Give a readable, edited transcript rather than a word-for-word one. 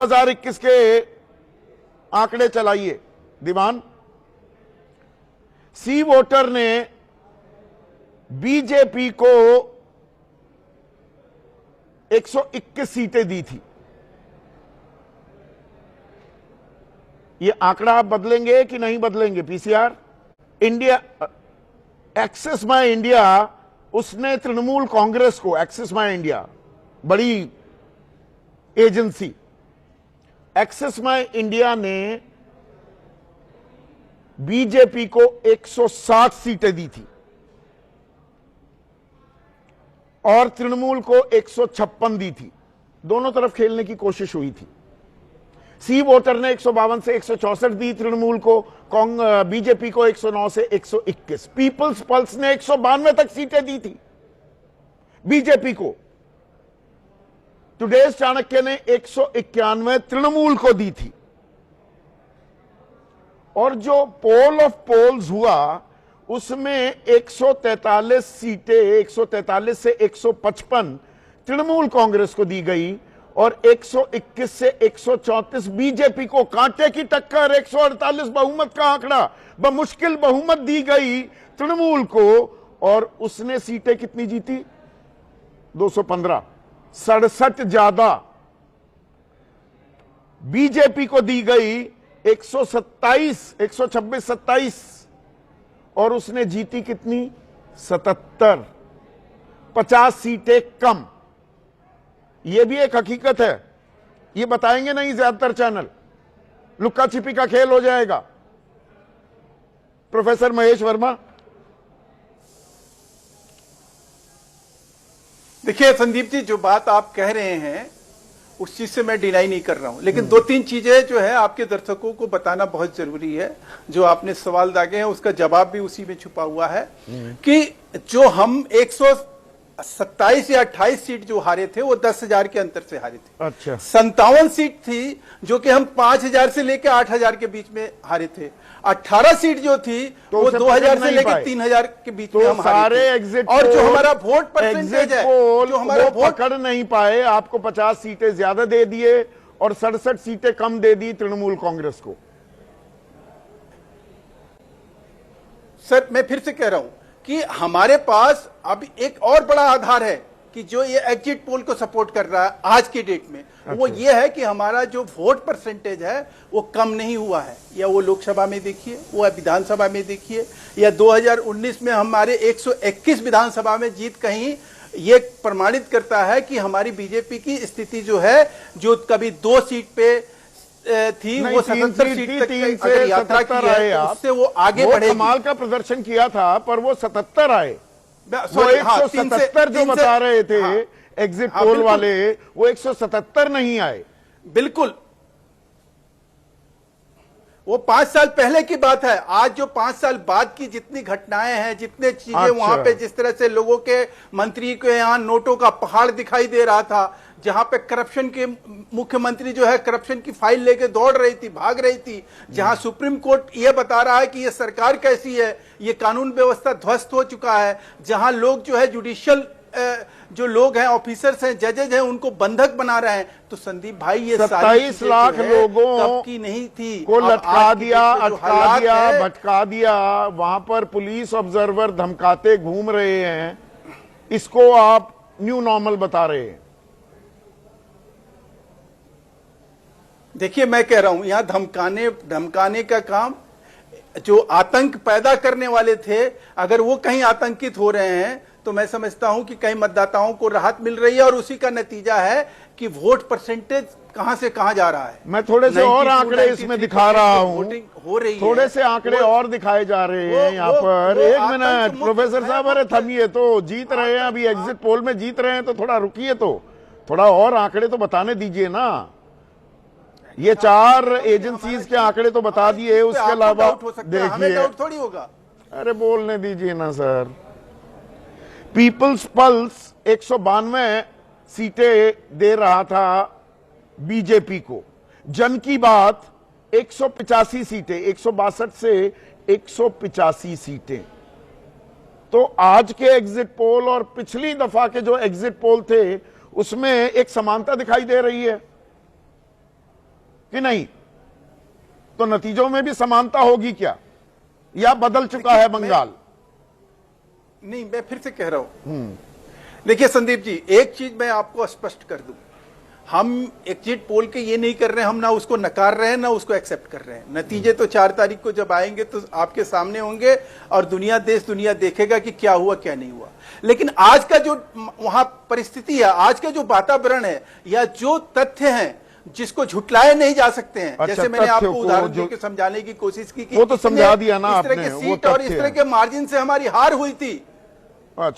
2021 के आंकड़े चलाइए दीवान। सी वोटर ने बीजेपी को 121 सीटें दी थी। ये आंकड़ा आप बदलेंगे कि नहीं बदलेंगे? PCR India, Axis My India, उसने तृणमूल कांग्रेस को, एक्सेस माय इंडिया बड़ी एजेंसी, एक्सेस माय इंडिया ने बीजेपी को 160 सीटें दी थी और तृणमूल को 156 दी थी। दोनों तरफ खेलने की कोशिश हुई थी। सी वोटर ने 152 से 164 दी तृणमूल को, बीजेपी को 109 से 121। पीपल्स पल्स ने 192 तक सीटें दी थी बीजेपी को। टुडेज चाणक्य ने 191 तृणमूल को दी थी। और जो पोल ऑफ पोल्स हुआ उसमें 143 सीटें, 143 से 155 तृणमूल कांग्रेस को दी गई और 121 से 134 बीजेपी को। कांटे की टक्कर, 148 बहुमत का आंकड़ा, बमुश्किल बहुमत दी गई तृणमूल को। और उसने सीटें कितनी जीती? 215, 67 ज्यादा बीजेपी को दी गई 127, 27 और उसने जीती कितनी? 77, 50 सीटें कम। यह भी एक हकीकत है, ये बताएंगे नहीं ज्यादातर चैनल, लुक्का छिपी का खेल हो जाएगा। प्रोफेसर महेश वर्मा। देखिए संदीप जी, जो बात आप कह रहे हैं उस चीज से मैं डिनाई नहीं कर रहा हूं, लेकिन दो तीन चीजें जो है आपके दर्शकों को बताना बहुत जरूरी है। जो आपने सवाल दागे हैं उसका जवाब भी उसी में छुपा हुआ है कि जो हम 127 या 28 सीट जो हारे थे वो 10,000 के अंतर से हारे थे। अच्छा। 57 सीट थी जो कि हम 5,000 से लेकर 8,000 के बीच में हारे थे। 18 सीट जो थी तो वो 2,000 से लेकर 3,000 के बीच में हम सारे हारे थे। एग्जिट और जो हमारा वोट परसेंटेज है, जो हमारा वोट पकड़ नहीं पाए, आपको 50 सीटें ज्यादा दे दिए और 67 सीटें कम दे दी तृणमूल कांग्रेस को। सर मैं फिर से कह रहा हूं कि हमारे पास अब एक और बड़ा आधार है कि जो ये एग्जिट पोल को सपोर्ट कर रहा है आज के डेट में। अच्छा। वो ये है कि हमारा जो वोट परसेंटेज है वो कम नहीं हुआ है। या वो लोकसभा में देखिए, वो विधानसभा में देखिए, या 2019 में हमारे 121 विधानसभा में जीत कहीं ये प्रमाणित करता है कि हमारी बीजेपी की स्थिति जो है, जो कभी 2 सीट पे थी वो 77 सीट तक अगर यात्रा की है तो उससे वो आगे बढ़ेगी। कमाल का प्रदर्शन किया था पर वो 77 आए। वो 177 जो बता रहे थे एग्जिट पोल वाले, वो 177 नहीं आए। बिल्कुल, वो 5 साल पहले की बात है। आज जो 5 साल बाद की जितनी घटनाएं हैं, जितने चीजें अच्छा। वहां पे जिस तरह से लोगों के, मंत्री के यहाँ नोटों का पहाड़ दिखाई दे रहा था, जहां पे करप्शन के मुख्यमंत्री जो है करप्शन की फाइल लेके दौड़ रही थी, भाग रही थी, जहां सुप्रीम कोर्ट ये बता रहा है कि ये सरकार कैसी है, ये कानून व्यवस्था ध्वस्त हो चुका है, जहां लोग जो है जुडिशियल जो लोग हैं, ऑफिसर्स हैं, जजेज हैं, उनको बंधक बना रहे हैं। तो संदीप भाई ये 27 लाख लोगों कब की नहीं थी को लटका दिया, अटका दिया, भटका दिया। वहां पर पुलिस ऑब्जर्वर धमकाते घूम रहे हैं, इसको आप न्यू नॉर्मल बता रहे हैं। देखिए मैं कह रहा हूं यहां धमकाने का काम, जो आतंक पैदा करने वाले थे अगर वो कहीं आतंकित हो रहे हैं तो मैं समझता हूं कि कई मतदाताओं को राहत मिल रही है और उसी का नतीजा है कि वोट परसेंटेज कहां से कहां जा रहा है। मैं थोड़े से और आंकड़े इसमें दिखा रहा हूं, वोटिंग हो रही है, थोड़े से आंकड़े और दिखाए जा रहे हैं यहाँ पर। एक मिनट प्रोफेसर साहब, अरे थमिए तो, जीत रहे हैं अभी, एग्जिट पोल में जीत रहे हैं तो थोड़ा रुकिए, तो थोड़ा और आंकड़े तो बताने दीजिए ना। ये 4 एजेंसीज के आंकड़े तो बता दिए, उसके अलावा देखिए। डाउट थोड़ी होगा। अरे बोलने दीजिए ना सर। पीपल्स पल्स 192 सीटें दे रहा था बीजेपी को। जन की बात 185 सीटें, 162 से 185 सीटें। तो आज के एग्जिट पोल और पिछली दफा के जो एग्जिट पोल थे उसमें एक समानता दिखाई दे रही है। कि नहीं? तो नतीजों में भी समानता होगी क्या, या बदल चुका है बंगाल? नहीं, मैं फिर से कह रहा हूं, देखिए संदीप जी, एक चीज मैं आपको स्पष्ट कर दूं, हम एग्जिट पोल के ये नहीं कर रहे हैं, हम ना उसको नकार रहे हैं ना उसको एक्सेप्ट कर रहे हैं। नतीजे तो 4 तारीख को जब आएंगे तो आपके सामने होंगे और देश दुनिया देखेगा कि क्या हुआ क्या नहीं हुआ। लेकिन आज का जो वहां परिस्थिति है, आज का जो वातावरण है, या जो तथ्य हैं जिसको झुटलाए नहीं जा सकते हैं, अच्छा, जैसे मैंने आपको को उदाहरण देकर समझाने की कोशिश की कि वो तो समझा दिया ना इस तरह आपने, के वो सीट और इस तथ्य तरह के मार्जिन से हमारी हार हुई थी। अच्छा।